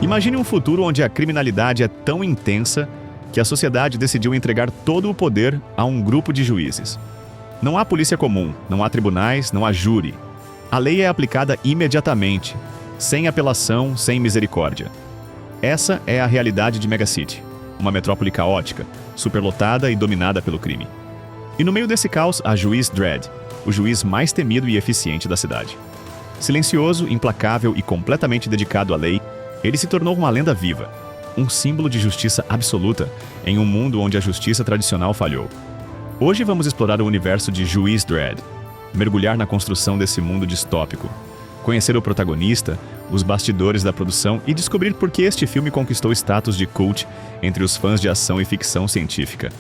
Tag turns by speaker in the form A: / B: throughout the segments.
A: Imagine um futuro onde a criminalidade é tão intensa que a sociedade decidiu entregar todo o poder a um grupo de juízes. Não há polícia comum, não há tribunais, não há júri. A lei é aplicada imediatamente, sem apelação, sem misericórdia. Essa é a realidade de Mega City, uma metrópole caótica, superlotada e dominada pelo crime. E no meio desse caos há Juiz Dredd, o juiz mais temido e eficiente da cidade. Silencioso, implacável e completamente dedicado à lei, ele se tornou uma lenda viva, um símbolo de justiça absoluta em um mundo onde a justiça tradicional falhou. Hoje vamos explorar o universo de Juiz Dredd, mergulhar na construção desse mundo distópico, conhecer o protagonista, os bastidores da produção e descobrir por que este filme conquistou status de cult entre os fãs de ação e ficção científica.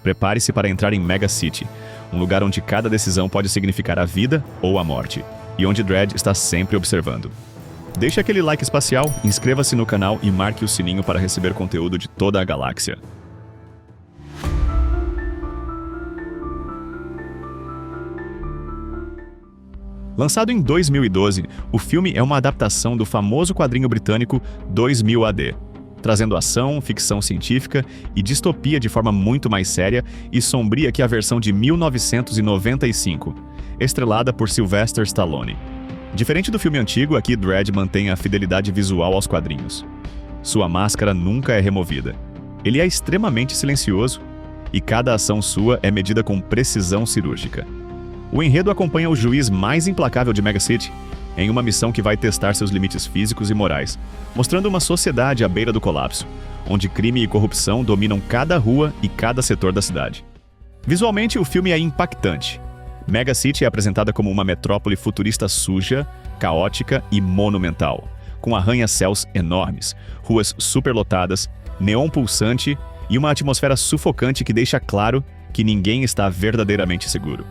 A: Prepare-se para entrar em Mega City, um lugar onde cada decisão pode significar a vida ou a morte, e onde Dredd está sempre observando. Deixe aquele like espacial, inscreva-se no canal e marque o sininho para receber conteúdo de toda a galáxia. Lançado em 2012, o filme é uma adaptação do famoso quadrinho britânico 2000 AD, trazendo ação, ficção científica e distopia de forma muito mais séria e sombria que a versão de 1995, estrelada por Sylvester Stallone. Diferente do filme antigo, aqui Dredd mantém a fidelidade visual aos quadrinhos. Sua máscara nunca é removida. Ele é extremamente silencioso e cada ação sua é medida com precisão cirúrgica. O enredo acompanha o juiz mais implacável de Mega City em uma missão que vai testar seus limites físicos e morais, mostrando uma sociedade à beira do colapso, onde crime e corrupção dominam cada rua e cada setor da cidade. Visualmente, o filme é impactante. Mega City é apresentada como uma metrópole futurista suja, caótica e monumental, com arranha-céus enormes, ruas superlotadas, neon pulsante e uma atmosfera sufocante que deixa claro que ninguém está verdadeiramente seguro.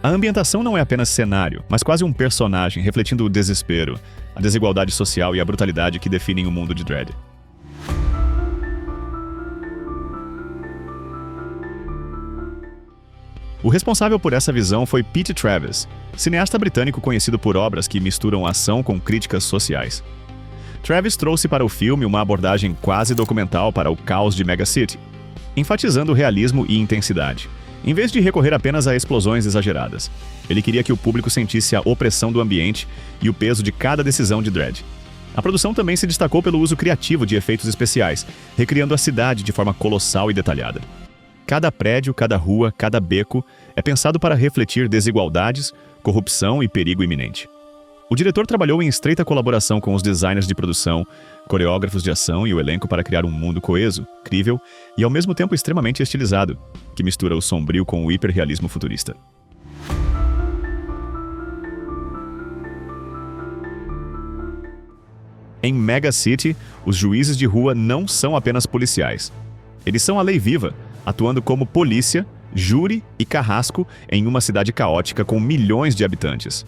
A: A ambientação não é apenas cenário, mas quase um personagem refletindo o desespero, a desigualdade social e a brutalidade que definem o mundo de Dredd. O responsável por essa visão foi Pete Travis, cineasta britânico conhecido por obras que misturam ação com críticas sociais. Travis trouxe para o filme uma abordagem quase documental para o caos de Mega City, enfatizando realismo e intensidade, em vez de recorrer apenas a explosões exageradas. Ele queria que o público sentisse a opressão do ambiente e o peso de cada decisão de Dredd. A produção também se destacou pelo uso criativo de efeitos especiais, recriando a cidade de forma colossal e detalhada. Cada prédio, cada rua, cada beco é pensado para refletir desigualdades, corrupção e perigo iminente. O diretor trabalhou em estreita colaboração com os designers de produção, coreógrafos de ação e o elenco para criar um mundo coeso, crível e ao mesmo tempo extremamente estilizado, que mistura o sombrio com o hiperrealismo futurista. Em Mega City, os juízes de rua não são apenas policiais. Eles são a lei viva, atuando como polícia, júri e carrasco em uma cidade caótica com milhões de habitantes.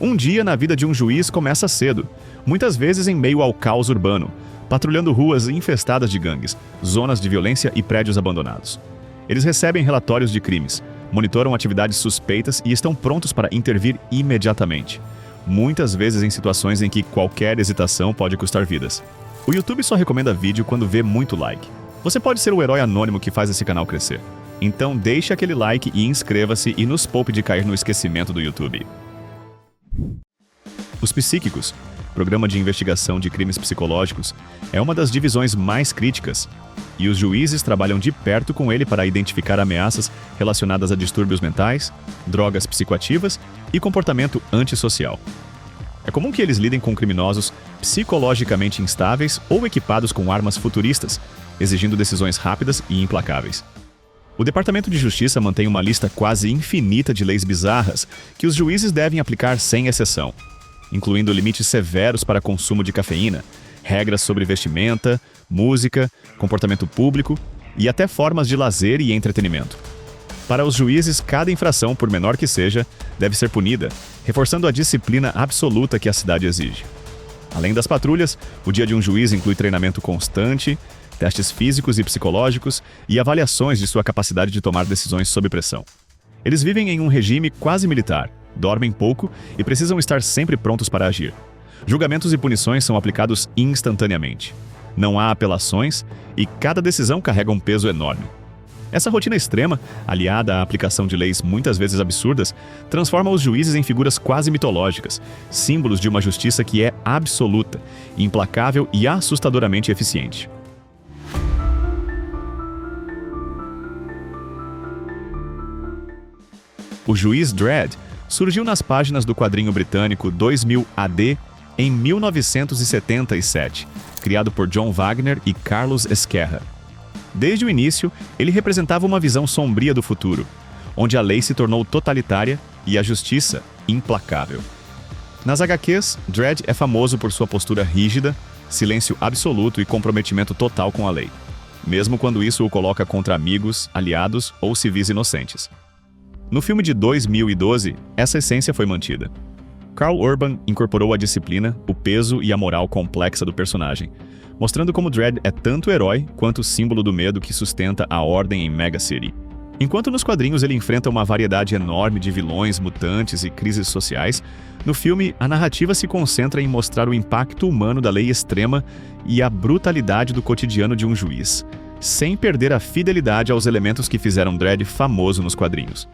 A: Um dia na vida de um juiz começa cedo, muitas vezes em meio ao caos urbano, patrulhando ruas infestadas de gangues, zonas de violência e prédios abandonados. Eles recebem relatórios de crimes, monitoram atividades suspeitas e estão prontos para intervir imediatamente, muitas vezes em situações em que qualquer hesitação pode custar vidas. O YouTube só recomenda vídeo quando vê muito like. Você pode ser o herói anônimo que faz esse canal crescer. Então deixe aquele like e inscreva-se e nos poupe de cair no esquecimento do YouTube. Os Psíquicos, programa de investigação de crimes psicológicos, é uma das divisões mais críticas, e os juízes trabalham de perto com ele para identificar ameaças relacionadas a distúrbios mentais, drogas psicoativas e comportamento antissocial. É comum que eles lidem com criminosos psicologicamente instáveis ou equipados com armas futuristas, exigindo decisões rápidas e implacáveis. O Departamento de Justiça mantém uma lista quase infinita de leis bizarras que os juízes devem aplicar sem exceção, incluindo limites severos para consumo de cafeína, regras sobre vestimenta, música, comportamento público e até formas de lazer e entretenimento. Para os juízes, cada infração, por menor que seja, deve ser punida, reforçando a disciplina absoluta que a cidade exige. Além das patrulhas, o dia de um juiz inclui treinamento constante, testes físicos e psicológicos e avaliações de sua capacidade de tomar decisões sob pressão. Eles vivem em um regime quase militar, dormem pouco e precisam estar sempre prontos para agir. Julgamentos e punições são aplicados instantaneamente. Não há apelações e cada decisão carrega um peso enorme. Essa rotina extrema, aliada à aplicação de leis muitas vezes absurdas, transforma os juízes em figuras quase mitológicas, símbolos de uma justiça que é absoluta, implacável e assustadoramente eficiente. O juiz Dredd surgiu nas páginas do quadrinho britânico 2000 AD em 1977, criado por John Wagner e Carlos Ezquerra. Desde o início, ele representava uma visão sombria do futuro, onde a lei se tornou totalitária e a justiça implacável. Nas HQs, Dredd é famoso por sua postura rígida, silêncio absoluto e comprometimento total com a lei, mesmo quando isso o coloca contra amigos, aliados ou civis inocentes. No filme de 2012, essa essência foi mantida. Karl Urban incorporou a disciplina, o peso e a moral complexa do personagem, mostrando como Dredd é tanto herói quanto símbolo do medo que sustenta a ordem em Mega City. Enquanto nos quadrinhos ele enfrenta uma variedade enorme de vilões, mutantes e crises sociais, no filme a narrativa se concentra em mostrar o impacto humano da lei extrema e a brutalidade do cotidiano de um juiz, sem perder a fidelidade aos elementos que fizeram Dredd famoso nos quadrinhos.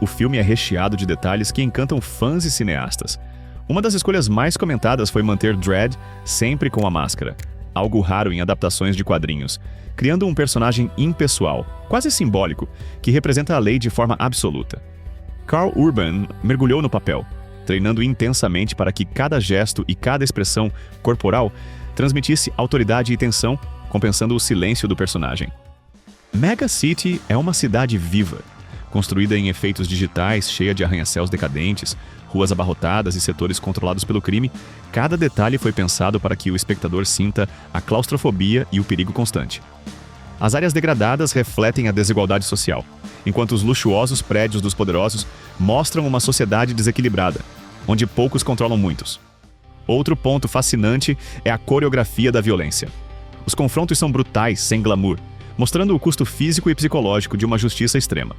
A: O filme é recheado de detalhes que encantam fãs e cineastas. Uma das escolhas mais comentadas foi manter Dredd sempre com a máscara, algo raro em adaptações de quadrinhos, criando um personagem impessoal, quase simbólico, que representa a lei de forma absoluta. Karl Urban mergulhou no papel, treinando intensamente para que cada gesto e cada expressão corporal transmitisse autoridade e tensão, compensando o silêncio do personagem. Mega City é uma cidade viva, construída em efeitos digitais, cheia de arranha-céus decadentes, ruas abarrotadas e setores controlados pelo crime. Cada detalhe foi pensado para que o espectador sinta a claustrofobia e o perigo constante. As áreas degradadas refletem a desigualdade social, enquanto os luxuosos prédios dos poderosos mostram uma sociedade desequilibrada, onde poucos controlam muitos. Outro ponto fascinante é a coreografia da violência. Os confrontos são brutais, sem glamour, mostrando o custo físico e psicológico de uma justiça extrema.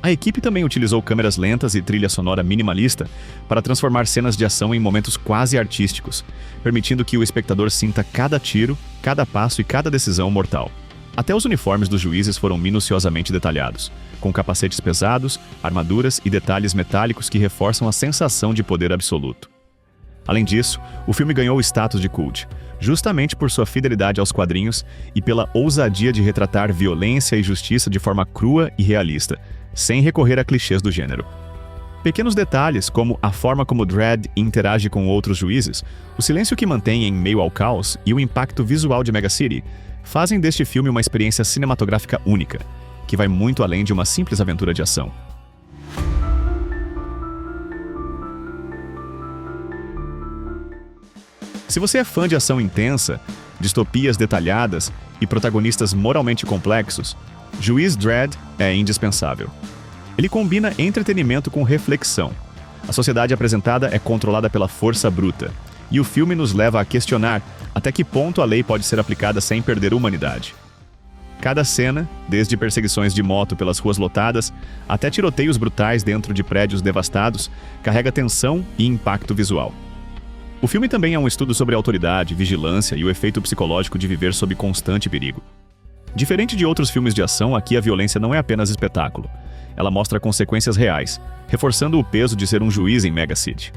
A: A equipe também utilizou câmeras lentas e trilha sonora minimalista para transformar cenas de ação em momentos quase artísticos, permitindo que o espectador sinta cada tiro, cada passo e cada decisão mortal. Até os uniformes dos juízes foram minuciosamente detalhados, com capacetes pesados, armaduras e detalhes metálicos que reforçam a sensação de poder absoluto. Além disso, o filme ganhou o status de cult, justamente por sua fidelidade aos quadrinhos e pela ousadia de retratar violência e justiça de forma crua e realista, sem recorrer a clichês do gênero. Pequenos detalhes, como a forma como Dredd interage com outros juízes, o silêncio que mantém em meio ao caos e o impacto visual de Mega City, fazem deste filme uma experiência cinematográfica única, que vai muito além de uma simples aventura de ação. Se você é fã de ação intensa, distopias detalhadas e protagonistas moralmente complexos, Juiz Dredd é indispensável. Ele combina entretenimento com reflexão. A sociedade apresentada é controlada pela força bruta, e o filme nos leva a questionar até que ponto a lei pode ser aplicada sem perder a humanidade. Cada cena, desde perseguições de moto pelas ruas lotadas até tiroteios brutais dentro de prédios devastados, carrega tensão e impacto visual. O filme também é um estudo sobre autoridade, vigilância e o efeito psicológico de viver sob constante perigo. Diferente de outros filmes de ação, aqui a violência não é apenas espetáculo. Ela mostra consequências reais, reforçando o peso de ser um juiz em Mega City.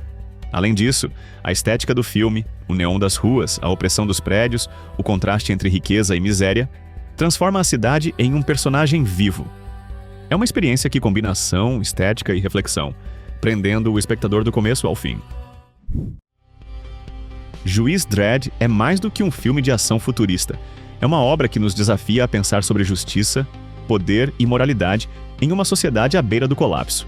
A: Além disso, a estética do filme, o neon das ruas, a opressão dos prédios, o contraste entre riqueza e miséria, transforma a cidade em um personagem vivo. É uma experiência que combina ação, estética e reflexão, prendendo o espectador do começo ao fim. Juiz Dredd é mais do que um filme de ação futurista. É uma obra que nos desafia a pensar sobre justiça, poder e moralidade em uma sociedade à beira do colapso.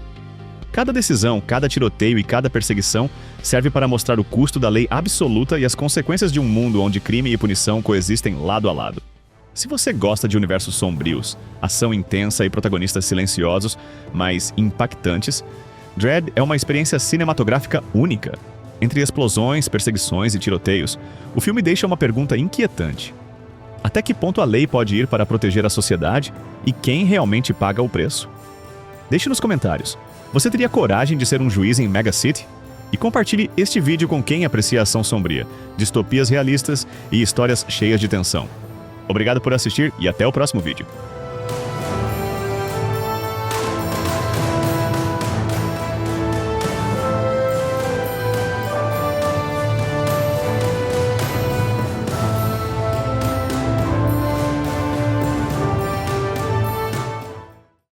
A: Cada decisão, cada tiroteio e cada perseguição serve para mostrar o custo da lei absoluta e as consequências de um mundo onde crime e punição coexistem lado a lado. Se você gosta de universos sombrios, ação intensa e protagonistas silenciosos, mas impactantes, Dredd é uma experiência cinematográfica única. Entre explosões, perseguições e tiroteios, o filme deixa uma pergunta inquietante. Até que ponto a lei pode ir para proteger a sociedade e quem realmente paga o preço? Deixe nos comentários. Você teria coragem de ser um juiz em Mega City? E compartilhe este vídeo com quem aprecia ação sombria, distopias realistas e histórias cheias de tensão. Obrigado por assistir e até o próximo vídeo.